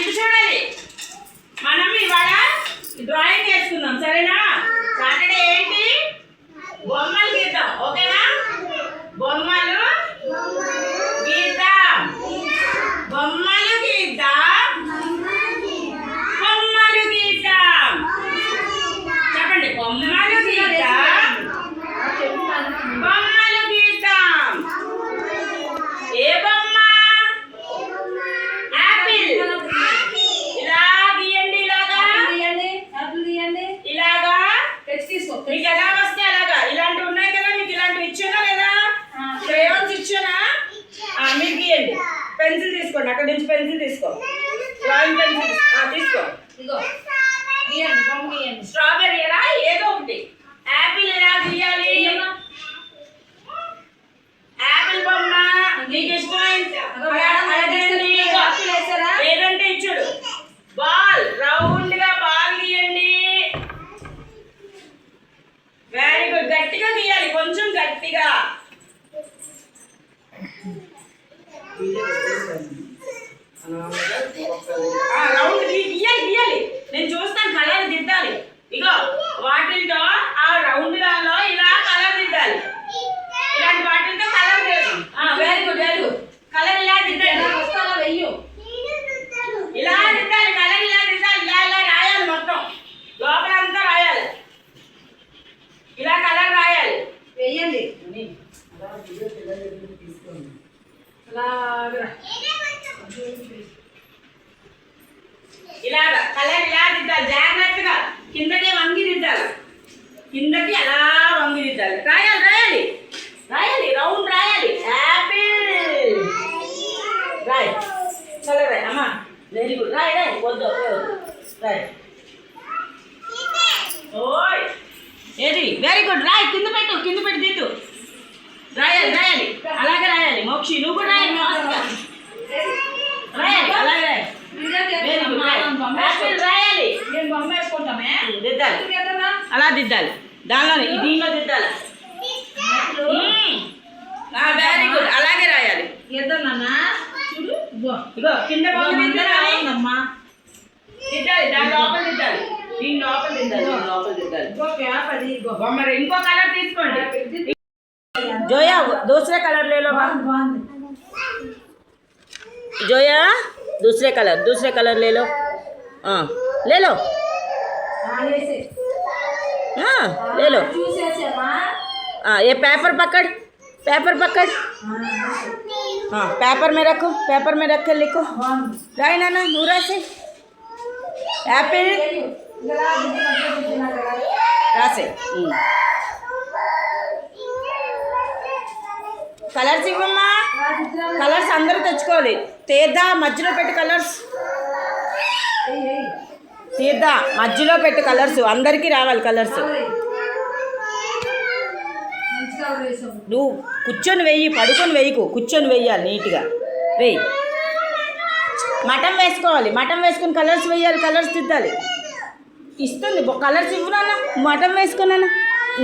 ఇటు చూడాలి. మనం ఇవాళ డ్రాయింగ్ చేసుకుందాం, సరేనా? సాటర్డే ఏంటి? బొమ్మలు గీద్దాం, ఓకేనా? బొమ్మలు గీద్దాం, బొమ్మలు గీద్దాం, బొమ్మలు గీద్దాం. చెప్పండి, బొమ్మలు గీద్దాం, బొమ్మలు గీద్దాం. ఏ బొమ్మ? యాపిల్. ఇలా గీయండి, ఇలాగా ఇలాగా. మీకు ఎలా వస్తే అలాగా. ఇలాంటివి ఉన్నాయి కదా, మీకు ఇలాంటివి ఇచ్చానా లేదా? క్రేయాన్స్ ఇచ్చానా? మీరు గీయండి. పెన్సిల్ తీసుకోండి, అక్కడ నుంచి పెన్సిల్ తీసుకో, డ్రాయింగ్ పెన్సిల్ తీసుకో. స్ట్రాబెర్రీ ఎలా, ఏదో ఒకటి. యాపిల్ ఎలా గీయాలి? యాపిల్ బొమ్మ నీకు ఇష్టమైంది లేదంటే ఇచ్చుడు. బాల్, రౌండ్ గా బాల్ గీయండి. Very good. గట్టిగా గీయాలి, కొంచెం గట్టిగా. రౌండ్ గీయాలి గీయాలి. నేను చూస్తాను, కలర్ దిద్దాలి. ఇగో వాటితో ఆ రౌండ్ దానిలో ఇలా కలర్ దిద్దాలి. ఇలాంటి వాటితో కలర్ దిద్దాం. Very good, very good. Colour ఇలా దిద్దాలి, ఇలా దిద్దాలి. కలర్ ఇలా దిద్దాలి. ఇలా ఇలా రాయాలి, మొత్తం లోపలంతా రాయాలి. ఇలా కలర్ రాయాలి. వెయ్యండి. ఇలాగా కలర్ ఇలా దిద్దాలి, జాగ్రత్తగా. కిందకి వంగి దిద్దాలి, కిందకి అలా వంగి దిద్దాలి. రాయాలి రాయాలి రాయాలి, రౌండ్ రాయాలి. యాపిల్ రాయ్, కలర్ రాయ్. అమ్మా వెరీ గుడ్. రాయ్ రాయ్, వద్దు రాయ్. ఓయ్ ఏది? Very good. రాయ్, కింద పెట్టు, కింద పెట్టి దిద్దు. రాయాలి రాయాలి, అలాగే రాయాలి. మోక్షి నువ్వు కూడా రాయాలి, రాయాలి అలాగే రాయాలి. Very good. యాపిల్ రాయాలి. నేను బొమ్మ వేసుకుంటామే, దిద్దాలి, అలా దిద్దాలి. దానిలోనే దీనిలో దిద్దాలి. వెరీ గుడ్, అలాగే రాయాలి. చూడు, ఇగో కింద బొమ్మ దిద్దాలి, దాని లోపల దిద్దాలి, దీని లోపల దిద్దాలి, లోపల దిద్దాలి. బొమ్మ ఇంకో కలర్ తీసుకోండి. जोया दूसरे कलर ले लो। जोया दूसरे कलर ले लो। हाँ ले लो, हाँ ले लो। हाँ ये पेपर पकड़, हाँ पेपर में रखो, पेपर में रख के लिखो। राय नाना नूरा से एप्पल रासे కలర్స్ ఇవ్వమ్మా. కలర్స్ అందరూ తెచ్చుకోవాలి. తీద్దా మధ్యలో పెట్టు కలర్స్, తీద్దా మధ్యలో పెట్టు కలర్స్. అందరికీ రావాలి కలర్స్. నువ్వు కూర్చొని వెయ్యి, పడుకొని వెయ్యకు, కూర్చొని వెయ్యాలి. నీట్గా వెయ్యి. మటన్ వేసుకోవాలి, మటన్ వేసుకొని కలర్స్ వెయ్యాలి, కలర్స్ దిద్దాలి. ఇస్తుంది కలర్స్ ఇవ్వు నాన్న. మటన్ వేసుకున్నాను.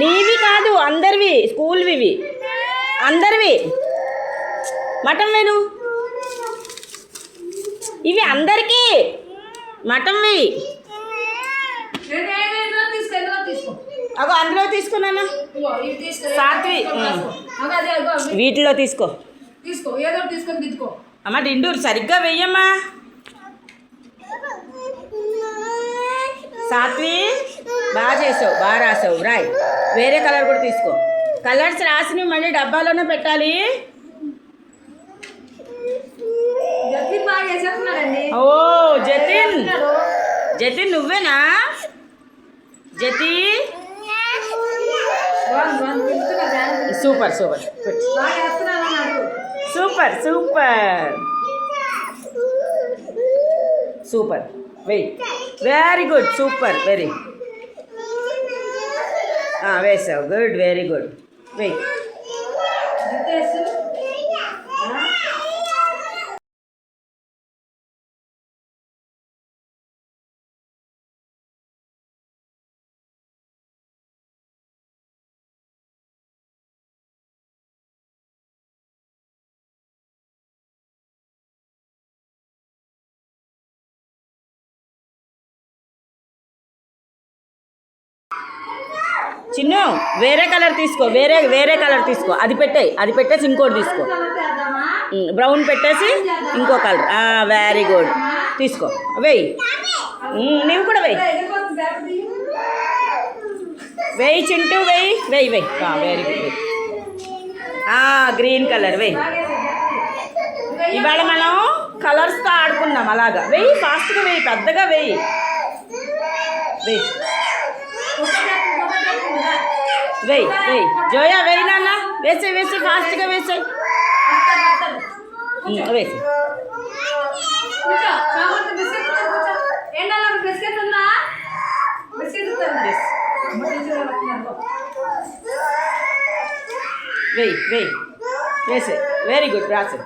నీవి కాదు, అందరివి, స్కూల్వి ఇవి, అందరివి. మటన్ వేను, ఇవి అందరికీ మటన్ వేయి. అగో అందులో తీసుకున్నాను, సాత్వి వీటిలో తీసుకో. అమ్మ డిండూరు సరిగ్గా వెయ్యమ్మా. సాత్వి బాగా చేసావు, బాగా రాసావు. రాయ్, వేరే కలర్ కూడా తీసుకో. కలర్స్ రాసినవి మళ్ళీ డబ్బాలోనే పెట్టాలి. ఓ జతిన్, జతిన్ నువ్వేనా? జతి super super super super super. Very good, super, very వేసావు. Good, very good. చిన్ను వేరే కలర్ తీసుకో, వేరే కలర్ తీసుకో. అది పెట్టేసి ఇంకోటి తీసుకో. బ్రౌన్ పెట్టేసి ఇంకో కలర్. Very good. తీసుకో, వెయ్యి. నువ్వు కూడా వెయ్యి. వెయ్యి చింటూ, వెయ్యి. వెయ్యి వెయ్యి. Very good. గ్రీన్ కలర్ వెయ్యి. ఇవాళ మనం కలర్స్తో ఆడుకుందాం. అలాగా వెయ్యి, ఫాస్ట్గా వెయ్యి, పెద్దగా వెయ్యి. వెయ్యి వెయ్యి వెయ్యి. జోయా వెయ్యి నాన్న. వేసి ఫాస్ట్గా వేసాయి. వేసి వెయ్యి వెయ్యి వేసే. Very good. రాసి.